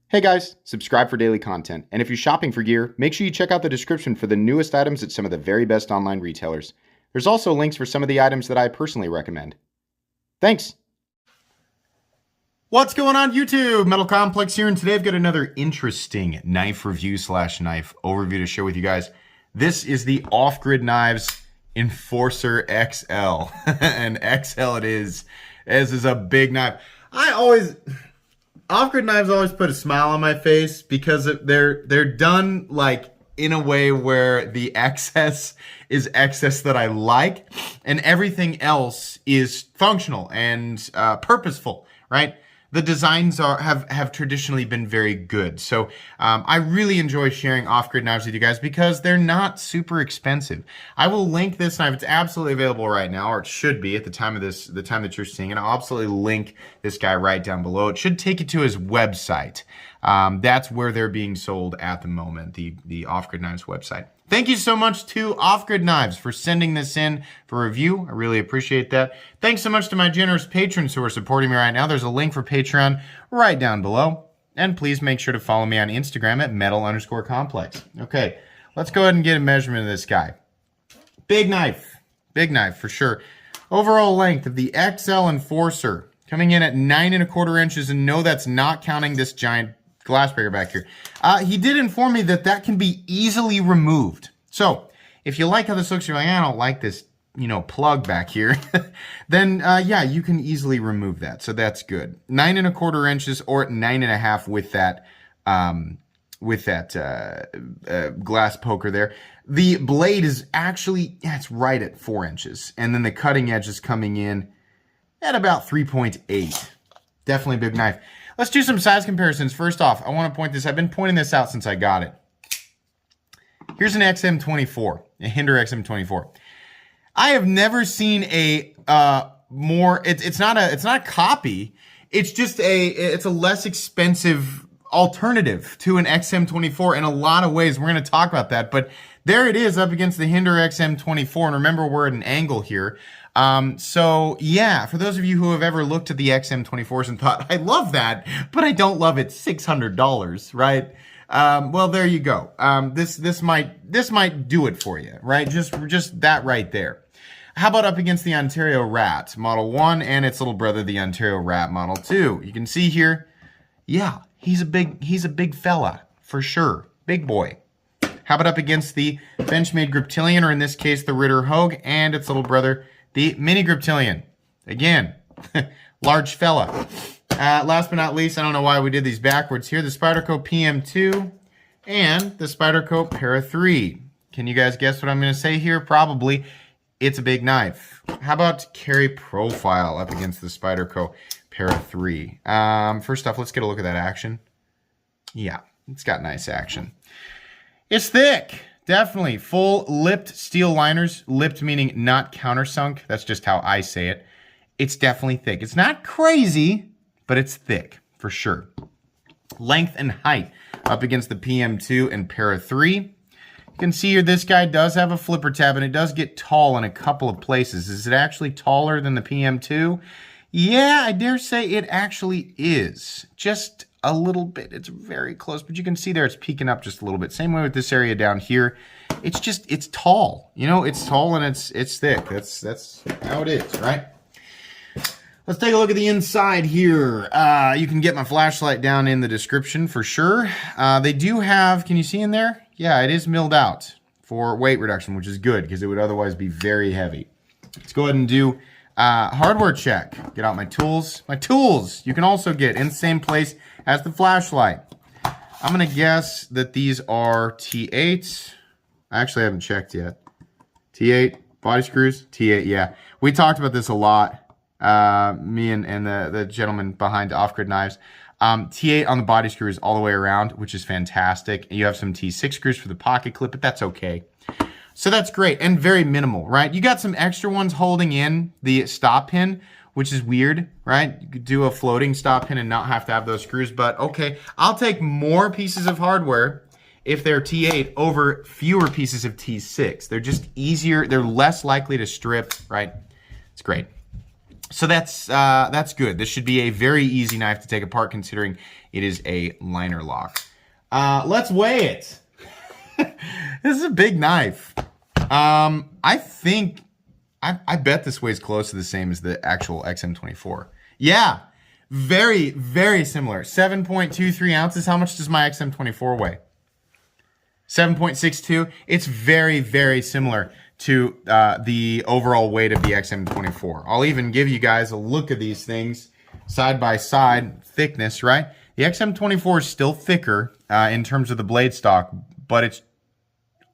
Hey guys, subscribe for daily content, and if you're shopping for gear, make sure you check out the description for the newest items at some of the very best online retailers. There's also links for some of the items that I personally recommend. Thanks! What's going on YouTube? Metal Complex here, and today I've got another interesting knife review / knife overview to share with you guys. This is the Off-Grid Knives Enforcer XL, and XL it is. This is a big knife. Off-Grid knives always put a smile on my face because they're done like in a way where the excess is excess that I like, and everything else is functional and purposeful, right? The designs have traditionally been very good. So I really enjoy sharing off-grid knives with you guys because they're not super expensive. I will link this knife. It's absolutely available right now, or it should be at the time that you're seeing it. I'll absolutely link this guy right down below. It should take you to his website. That's where they're being sold at the moment, the Off-Grid Knives website. Thank you so much to Off-Grid Knives for sending this in for review. I really appreciate that. Thanks so much to my generous patrons who are supporting me right now. There's a link for Patreon right down below. And please make sure to follow me on Instagram at metal_complex. Okay, let's go ahead and get a measurement of this guy. Big knife for sure. Overall length of the XL Enforcer coming in at 9¼ inches, and no, that's not counting this giant glass breaker back here. He did inform me that can be easily removed. So if you like how this looks, you're like, I don't like this, plug back here, then yeah, you can easily remove that. So that's good. 9¼ inches or 9½ with that glass poker there. The blade is actually, it's right at 4 inches. And then the cutting edge is coming in at about 3.8. Definitely a big knife. Let's do some size comparisons. First off, I want to point this. I've been pointing this out since I got it. Here's an XM24, a Hinder XM24. I have never seen a more. It's not a copy. It's just it's a less expensive alternative to an XM24 in a lot of ways. We're going to talk about that, but there it is up against the Hinder XM24. And remember, we're at an angle here. So yeah, for those of you who have ever looked at the XM24s and thought, I love that, but I don't love it $600, right? Well, there you go. This might do it for you, right? Just that right there. How about up against the Ontario Rat Model 1 and its little brother, the Ontario Rat Model 2? You can see here, yeah, he's a big fella for sure. Big boy. How about up against the Benchmade Griptilian, or in this case, the Ritter Hogue and its little brother, the Mini Griptilian? Again, large fella. Last but not least, I don't know why we did these backwards here, the Spyderco PM2 and the Spyderco Para 3. Can you guys guess what I'm going to say here? Probably. It's a big knife. How about carry profile up against the Spyderco Para 3? First off, let's get a look at that action. Yeah, it's got nice action. It's thick. Definitely. Full lipped steel liners. Lipped meaning not countersunk. That's just how I say it. It's definitely thick. It's not crazy, but it's thick for sure. Length and height up against the PM2 and Para 3. You can see here this guy does have a flipper tab, and it does get tall in a couple of places. Is it actually taller than the PM2? Yeah, I dare say it actually is. Just a little bit. It's very close, but you can see there it's peeking up just a little bit. Same way with this area down here. It's tall. It's tall and it's thick. That's how it is, right? Let's take a look at the inside here. You can get my flashlight down in the description for sure. They do have, can you see in there? Yeah, it is milled out for weight reduction, which is good because it would otherwise be very heavy. Let's go ahead and do hardware check. Get out my tools. My tools you can also get in the same place as the flashlight. I'm going to guess that these are T8s. I actually haven't checked yet. T8 body screws. T8, yeah. We talked about this a lot. Me and the gentleman behind Off-Grid Knives. T8 on the body screws all the way around, which is fantastic. You have some T6 screws for the pocket clip, but that's okay. So that's great and very minimal, right? You got some extra ones holding in the stop pin, which is weird, right? You could do a floating stop pin and not have to have those screws, but okay. I'll take more pieces of hardware if they're T8 over fewer pieces of T6. They're just easier. They're less likely to strip, right? It's great. So that's good. This should be a very easy knife to take apart considering it is a liner lock. Let's weigh it. This is a big knife. I think, I bet this weighs close to the same as the actual XM24. Yeah, very, very similar. 7.23 ounces. How much does my XM24 weigh? 7.62. It's very, very similar to the overall weight of the XM24. I'll even give you guys a look at these things side by side, thickness, right? The XM24 is still thicker in terms of the blade stock, but it's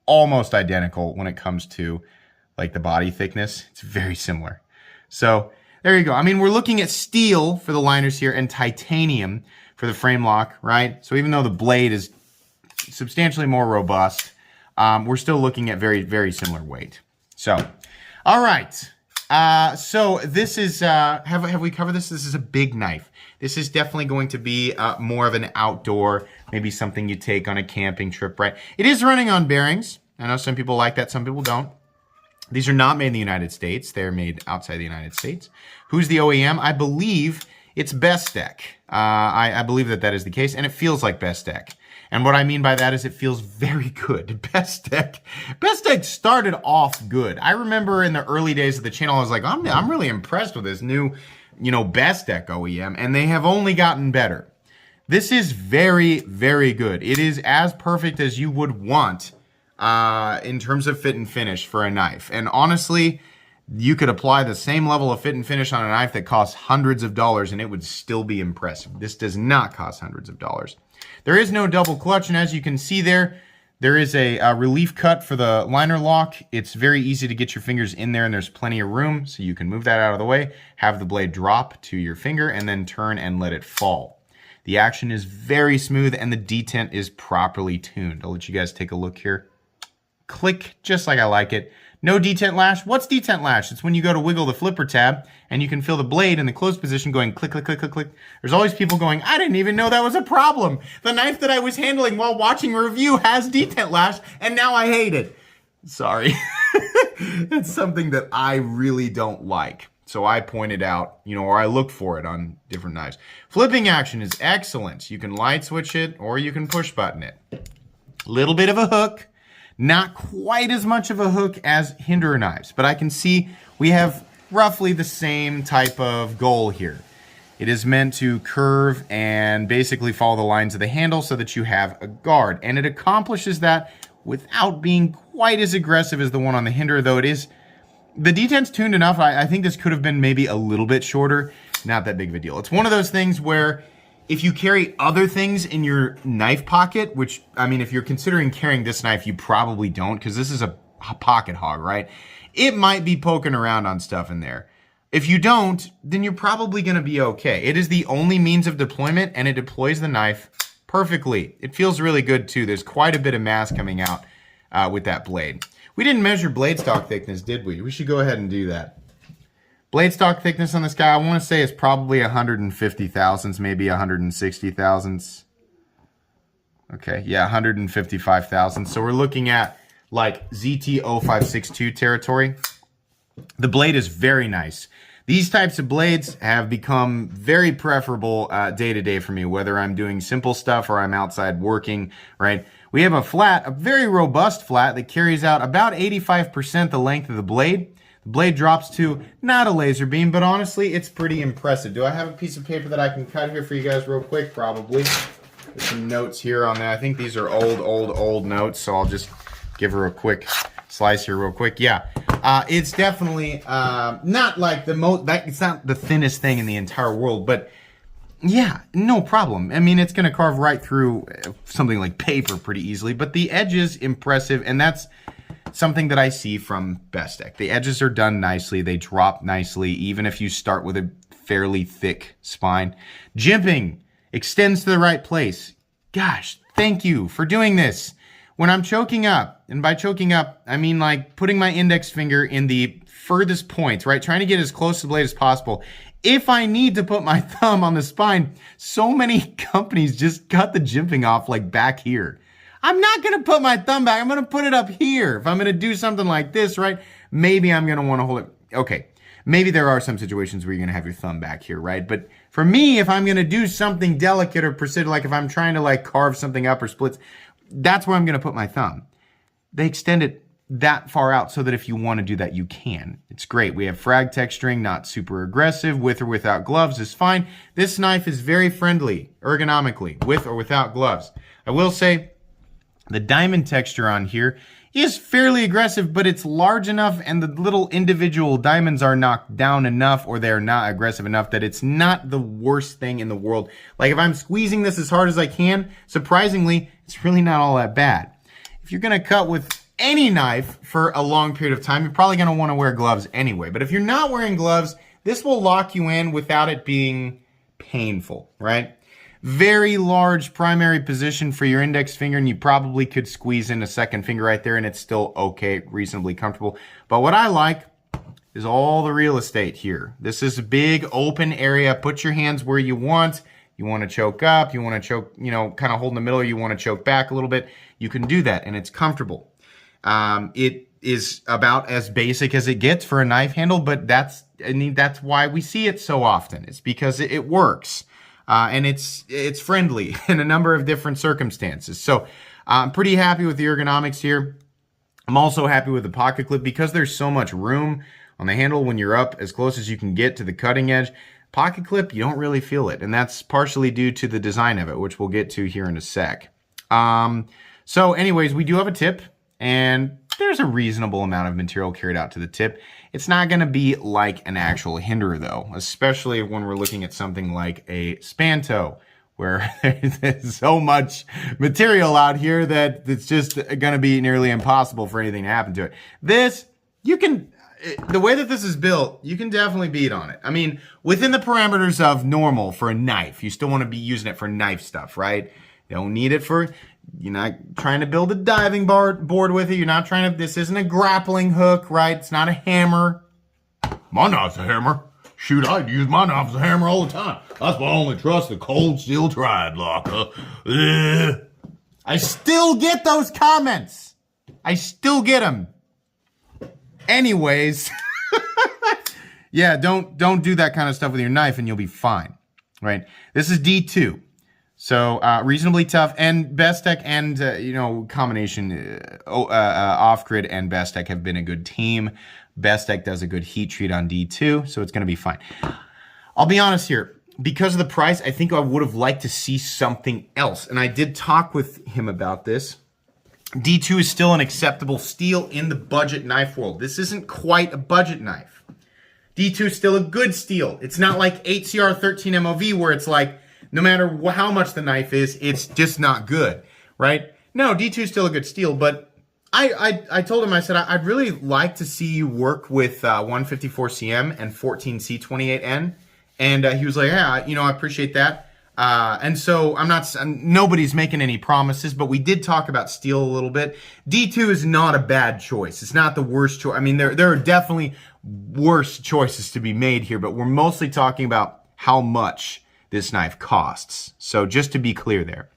almost identical when it comes to like the body thickness. It's very similar. So there you go. I mean, we're looking at steel for the liners here and titanium for the frame lock, right? So even though the blade is substantially more robust, we're still looking at very, very similar weight. So, all right. So this is, have we covered this? This is a big knife. This is definitely going to be more of an outdoor, maybe something you take on a camping trip, right? It is running on bearings. I know some people like that, some people don't. These are not made in the United States. They're made outside the United States. Who's the OEM? I believe it's Bestech. I believe that is the case, and it feels like Bestech. And what I mean by that is it feels very good. Bestech started off good. I remember in the early days of the channel, I was like, I'm really impressed with this new, Bestech OEM, and they have only gotten better. This is very, very good. It is as perfect as you would want in terms of fit and finish for a knife. And honestly, you could apply the same level of fit and finish on a knife that costs hundreds of dollars and it would still be impressive. This does not cost hundreds of dollars. There is no double clutch, and as you can see there is a relief cut for the liner lock. It's very easy to get your fingers in there, and there's plenty of room, so you can move that out of the way, have the blade drop to your finger, and then turn and let it fall. The action is very smooth, and the detent is properly tuned. I'll let you guys take a look here. Click, just like I like it. No detent lash. What's detent lash? It's when you go to wiggle the flipper tab and you can feel the blade in the closed position going click, click, click, click, click. There's always people going, I didn't even know that was a problem. The knife that I was handling while watching a review has detent lash and now I hate it. Sorry. It's something that I really don't like. So I pointed out, or I looked for it on different knives. Flipping action is excellent. You can light switch it or you can push button it. Little bit of a hook. Not quite as much of a hook as Hinderer knives, but I can see we have roughly the same type of goal here. It is meant to curve and basically follow the lines of the handle so that you have a guard, and it accomplishes that without being quite as aggressive as the one on the Hinderer, though it is. The detent's tuned enough. I think this could have been maybe a little bit shorter. Not that big of a deal. It's one of those things where if you carry other things in your knife pocket, which, I mean, if you're considering carrying this knife, you probably don't, because this is a pocket hog, right? It might be poking around on stuff in there. If you don't, then you're probably going to be okay. It is the only means of deployment, and it deploys the knife perfectly. It feels really good, too. There's quite a bit of mass coming out with that blade. We didn't measure blade stock thickness, did we? We should go ahead and do that. Blade stock thickness on this guy, I want to say is probably 150 thousandths, maybe 160 thousandths. Okay, yeah, 155 thousandths. So we're looking at like ZT0562 territory. The blade is very nice. These types of blades have become very preferable day to day for me, whether I'm doing simple stuff or I'm outside working, right? We have a very robust flat that carries out about 85% the length of the blade. The blade drops to not a laser beam, but honestly, it's pretty impressive. Do I have a piece of paper that I can cut here for you guys real quick? Probably. There's some notes here on that. I think these are old notes, so I'll just give her a quick slice here real quick. Yeah, it's definitely not like it's not the thinnest thing in the entire world, but yeah, no problem. I mean, it's going to carve right through something like paper pretty easily, but the edge is impressive, and that's something that I see from Bestech. The edges are done nicely. They drop nicely, even if you start with a fairly thick spine. Jimping extends to the right place. Gosh, thank you for doing this. When I'm choking up, and by choking up, I mean like putting my index finger in the furthest points, right? Trying to get as close to the blade as possible. If I need to put my thumb on the spine, so many companies just cut the jimping off like back here. I'm not going to put my thumb back. I'm going to put it up here. If I'm going to do something like this, right? Maybe I'm going to want to hold it. Okay. Maybe there are some situations where you're going to have your thumb back here, right? But for me, if I'm going to do something delicate or precision, like if I'm trying to like carve something up or splits, that's where I'm going to put my thumb. They extend it that far out so that if you want to do that, you can. It's great. We have frag texturing, not super aggressive. With or without gloves is fine. This knife is very friendly ergonomically, with or without gloves. I will say the diamond texture on here is fairly aggressive, but it's large enough and the little individual diamonds are knocked down enough, or they're not aggressive enough, that it's not the worst thing in the world. Like if I'm squeezing this as hard as I can, surprisingly, it's really not all that bad. If you're going to cut with any knife for a long period of time, you're probably going to want to wear gloves anyway. But if you're not wearing gloves, this will lock you in without it being painful, right? Very large primary position for your index finger, and you probably could squeeze in a second finger right there and it's still okay, reasonably comfortable. But what I like is all the real estate here. This is a big open area. Put your hands where you want. You want to choke up, you want to choke, kind of hold in the middle, or you want to choke back a little bit. You can do that and it's comfortable. It is about as basic as it gets for a knife handle, but that's why we see it so often. It's because it works. And it's friendly in a number of different circumstances. So I'm pretty happy with the ergonomics here. I'm also happy with the pocket clip because there's so much room on the handle when you're up as close as you can get to the cutting edge. Pocket clip, you don't really feel it. And that's partially due to the design of it, which we'll get to here in a sec. So anyways, we do have a tip, and there's a reasonable amount of material carried out to the tip. It's not going to be like an actual hinder though, especially when we're looking at something like a Spanto, where there's so much material out here that it's just going to be nearly impossible for anything to happen to it. This, the way that this is built, you can definitely beat on it. I mean, within the parameters of normal for a knife, you still want to be using it for knife stuff, right? You don't need it for, you're not trying to build a diving board with it. You're not trying to, this isn't a grappling hook, right? It's not a hammer. My knife's a hammer. Shoot, I'd use my knife as a hammer all the time. That's why I only trust the cold steel tri-blocker. I still get those comments. I still get them. Anyways, yeah, don't do that kind of stuff with your knife and you'll be fine, right? This is D2. So reasonably tough, and Bestech and combination Off-Grid and Bestech have been a good team. Bestech does a good heat treat on D2, so it's going to be fine. I'll be honest here, because of the price, I think I would have liked to see something else, and I did talk with him about this. D2 is still an acceptable steel in the budget knife world. This isn't quite a budget knife. D2 is still a good steel. It's not like 8CR13 MOV where it's like, no matter how much the knife is, it's just not good, right? No, D2 is still a good steel, but I told him, I said, I'd really like to see you work with 154CM and 14C28N. And he was like, yeah, I appreciate that. And so nobody's making any promises, but we did talk about steel a little bit. D2 is not a bad choice. It's not the worst choice. I mean, there are definitely worse choices to be made here, but we're mostly talking about how much this knife costs. So just to be clear there.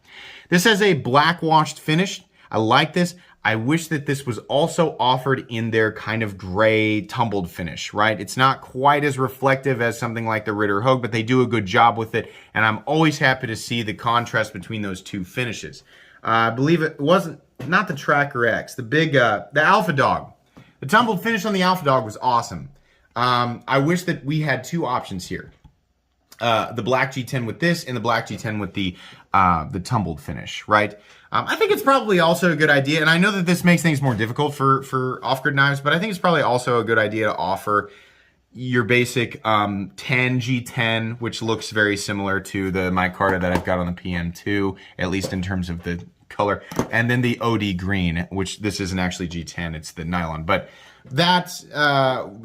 This has a black washed finish. I like this. I wish that this was also offered in their kind of gray tumbled finish, right? It's not quite as reflective as something like the Ritter Hogue, but they do a good job with it. And I'm always happy to see the contrast between those two finishes. I believe it wasn't, not the Tracker X, the Alpha Dog. The tumbled finish on the Alpha Dog was awesome. I wish that we had two options here. The black G10 with this and the black G10 with the tumbled finish, right? I think it's probably also a good idea, and I know that this makes things more difficult for off-grid knives, but I think it's probably also a good idea to offer your basic 10 G10, which looks very similar to the micarta that I've got on the PM2, at least in terms of the color, and then the OD green, which this isn't actually G10, it's the nylon, but that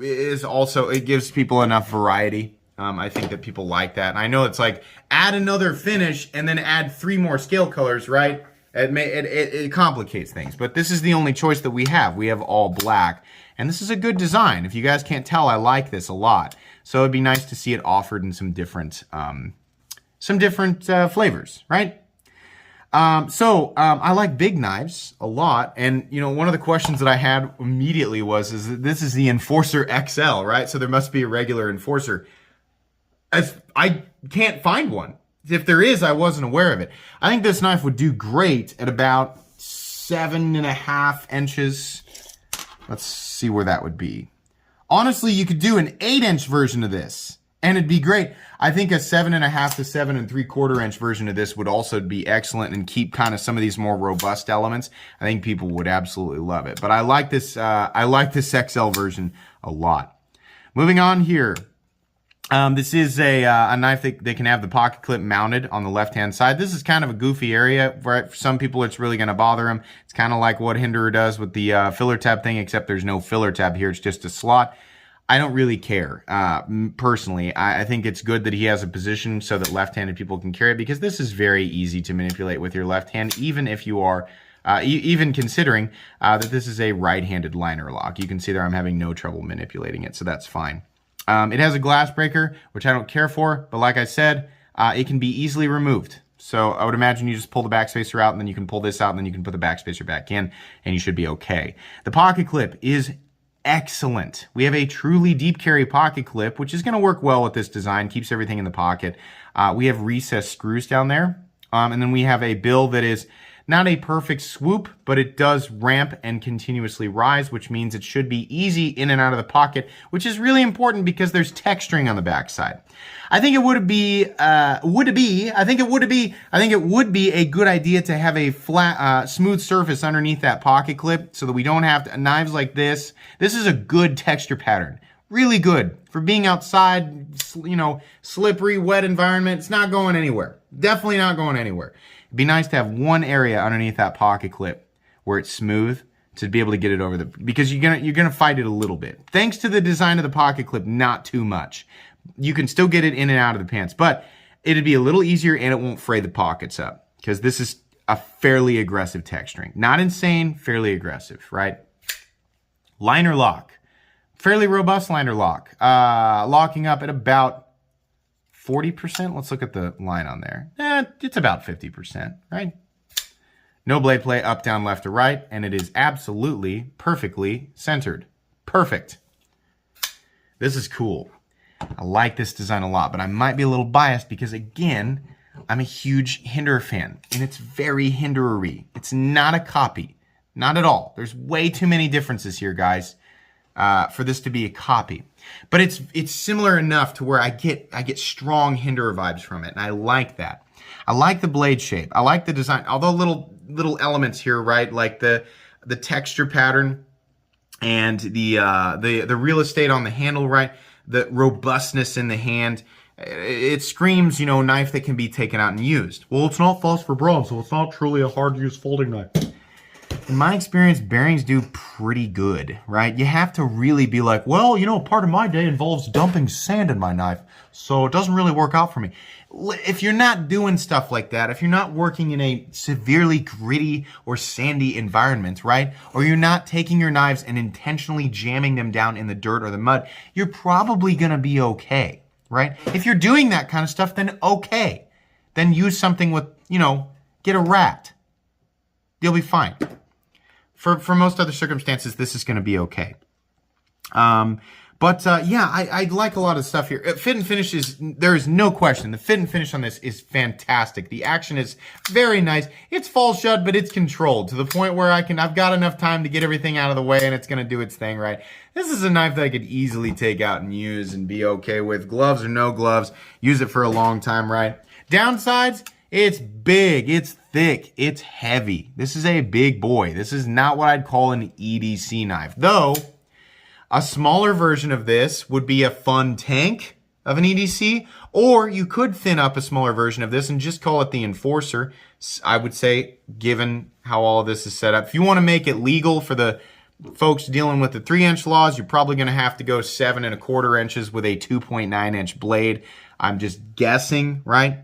is also, it gives people enough variety. I think that people like that. And I know it's like, add another finish and then add 3 more scale colors, right? It complicates things. But this is the only choice that we have. We have all black. And this is a good design. If you guys can't tell, I like this a lot. So it'd be nice to see it offered in some different flavors, right? I like big knives a lot. And, one of the questions that I had immediately is that this is the Enforcer XL, right? So there must be a regular Enforcer. I can't find one. If there is, I wasn't aware of it. I think this knife would do great at about 7.5 inches. Let's see where that would be. Honestly, you could do an 8-inch version of this, and it'd be great. I think a 7.5 to 7.75 inch version of this would also be excellent and keep kind of some of these more robust elements. I think people would absolutely love it. But I like this. I like this XL version a lot. Moving on here. This is a knife that they can have the pocket clip mounted on the left-hand side. This is kind of a goofy area. For some people, it's really going to bother them. It's kind of like what Hinderer does with the filler tab thing, except there's no filler tab here. It's just a slot. I don't really care, personally. I think it's good that he has a position so that left-handed people can carry it, because this is very easy to manipulate with your left hand, even if you are, even considering that this is a right-handed liner lock. You can see there I'm having no trouble manipulating it, so that's fine. It has a glass breaker, which I don't care for, but like I said, it can be easily removed. So I would imagine you just pull the backspacer out, and then you can pull this out, and then you can put the backspacer back in, and you should be okay. The pocket clip is excellent. We have a truly deep carry pocket clip, which is going to work well with this design, keeps everything in the pocket. We have recessed screws down there, and then we have a bill that is not a perfect swoop, but it does ramp and continuously rise, which means it should be easy in and out of the pocket, which is really important because there's texturing on the backside. I think it would be a good idea to have a flat, smooth surface underneath that pocket clip so that we don't have knives like this. This is a good texture pattern. Really good for being outside, slippery, wet environment. It's not going anywhere. Definitely not going anywhere. It'd be nice to have one area underneath that pocket clip where it's smooth to be able to get it over because you're gonna fight it a little bit. Thanks to the design of the pocket clip, not too much. You can still get it in and out of the pants, but it'd be a little easier and it won't fray the pockets up because this is a fairly aggressive texturing. Not insane, fairly aggressive, right? Liner lock. Fairly robust liner lock. Locking up at about 40%. Let's look at the line on there. It's about 50%, right? No blade play, up, down, left, or right, and it is absolutely perfectly centered. Perfect. This is cool. I like this design a lot, but I might be a little biased because, again, I'm a huge Hinderer fan, and it's very Hinderer-y. It's not a copy. Not at all. There's way too many differences here, guys, for this to be a copy. But it's similar enough to where I get strong Hinderer vibes from it, and I like that. I like the blade shape. I like the design. Although little elements here, right, like the texture pattern and the real estate on the handle, right, the robustness in the hand. It screams, knife that can be taken out and used. Well, it's not phosphor bronze, so it's not truly a hard-to-use folding knife. In my experience, bearings do pretty good, right? You have to really be like, well, part of my day involves dumping sand in my knife, so it doesn't really work out for me. If you're not doing stuff like that, if you're not working in a severely gritty or sandy environment, right? Or you're not taking your knives and intentionally jamming them down in the dirt or the mud, you're probably gonna be okay, right? If you're doing that kind of stuff, then okay. Then use something with, get a rat. You'll be fine. For most other circumstances, this is going to be okay. I like a lot of stuff here. Fit and finish there is no question. The fit and finish on this is fantastic. The action is very nice. It's fall shut, but it's controlled to the point where I've got enough time to get everything out of the way and it's going to do its thing, right? This is a knife that I could easily take out and use and be okay with. Gloves or no gloves, use it for a long time, right? Downsides, it's big, it's thick, it's heavy. This is a big boy. This is not what I'd call an EDC knife. Though, a smaller version of this would be a fun tank of an EDC, or you could thin up a smaller version of this and just call it the Enforcer. I would say, given how all of this is set up. If you want to make it legal for the folks dealing with the 3-inch laws, you're probably going to have to go 7.25 inches with a 2.9-inch blade. I'm just guessing, right?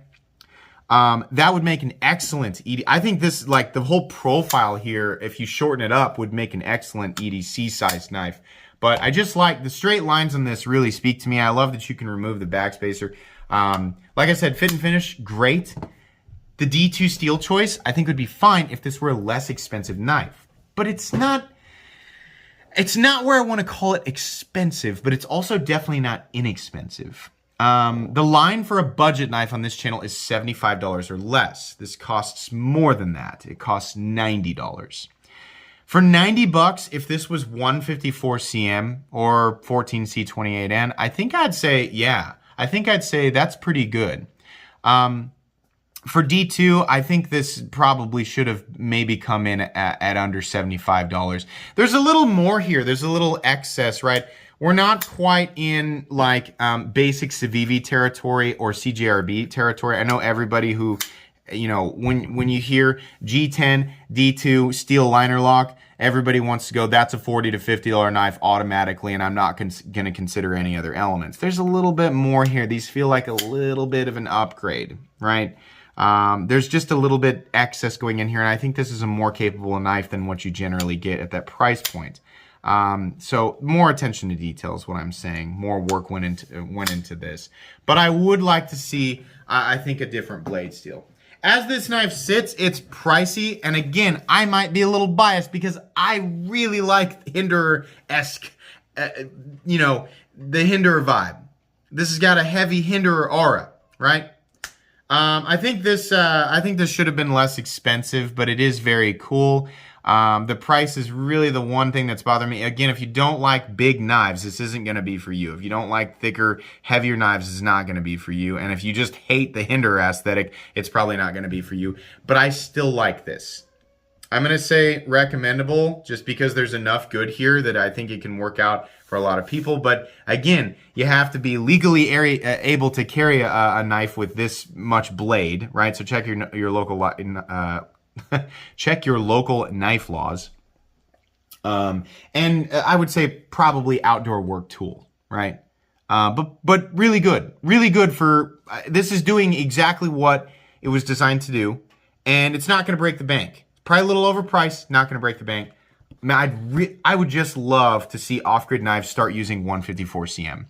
That would make an excellent EDC. I think this, like the whole profile here, if you shorten it up, would make an excellent EDC sized knife. But I just like the straight lines on this really speak to me. I love that you can remove the backspacer. Like I said, fit and finish, great. The D2 steel choice, I think would be fine if this were a less expensive knife. But it's not where I want to call it expensive, but it's also definitely not inexpensive. The line for a budget knife on this channel is $75 or less. This costs more than that. It costs $90. For 90 bucks, if this was 154 cm or 14C28N, I think I'd say, yeah, I think I'd say that's pretty good. For D2, I think this probably should have maybe come in at under $75. There's a little more here. There's a little excess, right? We're not quite in like basic Civivi territory or CJRB territory. I know everybody who, you know, when you hear G10, D2, steel liner lock, everybody wants to go, that's a $40 to $50 knife automatically, and I'm not going to consider any other elements. There's a little bit more here. These feel like a little bit of an upgrade, right? There's just a little bit excess going in here, and I think this is a more capable knife than what you generally get at that price point. So more attention to detail is what I'm saying. More work went into this. But I would like to see, I think, a different blade steel. As this knife sits, it's pricey, and again, I might be a little biased because I really like Hinderer-esque, you know, the Hinderer vibe. This has got a heavy Hinderer aura, right? I think this should have been less expensive, but it is very cool. The price is really the one thing that's bothering me. Again, if you don't like big knives, this isn't going to be for you. If you don't like thicker, heavier knives, it's not going to be for you. And if you just hate the Hinderer aesthetic, it's probably not going to be for you. But I still like this. I'm going to say recommendable just because there's enough good here that I think it can work out for a lot of people. But again, you have to be legally able to carry a knife with this much blade, right? So check your local check your local knife laws. And I would say probably outdoor work tool, right? But really good for this is doing exactly what it was designed to do, and it's not going to break the bank. Probably a little overpriced, not going to break the bank. I would just love to see off-grid knives start using 154 cm.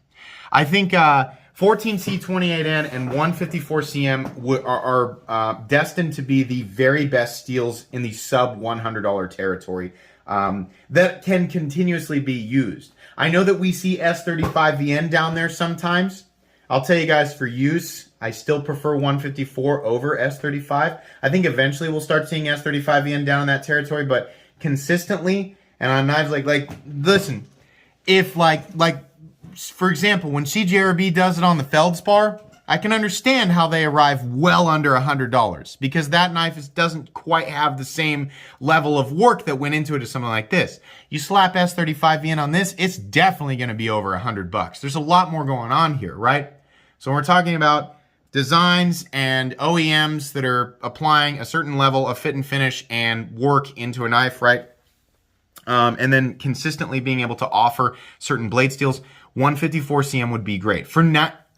I think 14C28N and 154 cm are destined to be the very best steels in the sub $100 territory that can continuously be used. I know that we see S35VN down there sometimes. I'll tell you guys, for use, I still prefer 154 over S35. I think eventually we'll start seeing S35VN down in that territory, but consistently, and on knives like listen, if like for example, when CJRB does it on the Feldspar, I can understand how they arrive well under $100 because that knife doesn't quite have the same level of work that went into it as something like this. You slap S35VN on this, it's definitely going to be over $100. There's a lot more going on here, right? So we're talking about designs and OEMs that are applying a certain level of fit and finish and work into a knife, right? And then consistently being able to offer certain blade steels. 154 cm would be great.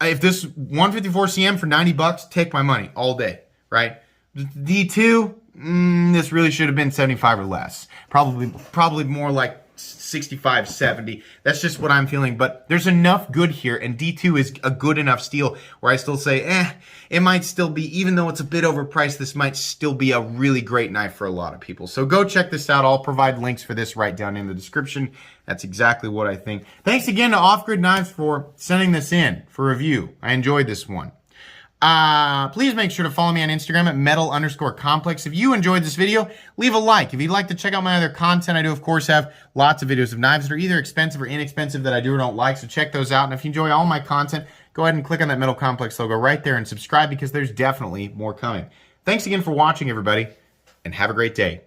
If this 154 cm for 90 bucks, take my money all day, right? D2, this really should have been 75 or less. Probably more like 65, 70. That's just what I'm feeling. But there's enough good here, and D2 is a good enough steel where I still say, it might still be, even though it's a bit overpriced, this might still be a really great knife for a lot of people. So go check this out. I'll provide links for this right down in the description. That's exactly what I think. Thanks again to Off Grid Knives for sending this in for review. I enjoyed this one. Please make sure to follow me on Instagram at metal_complex. If you enjoyed this video, leave a like. If you'd like to check out my other content, I do, of course, have lots of videos of knives that are either expensive or inexpensive that I do or don't like, so check those out. And if you enjoy all my content, go ahead and click on that Metal Complex logo right there and subscribe because there's definitely more coming. Thanks again for watching, everybody, and have a great day.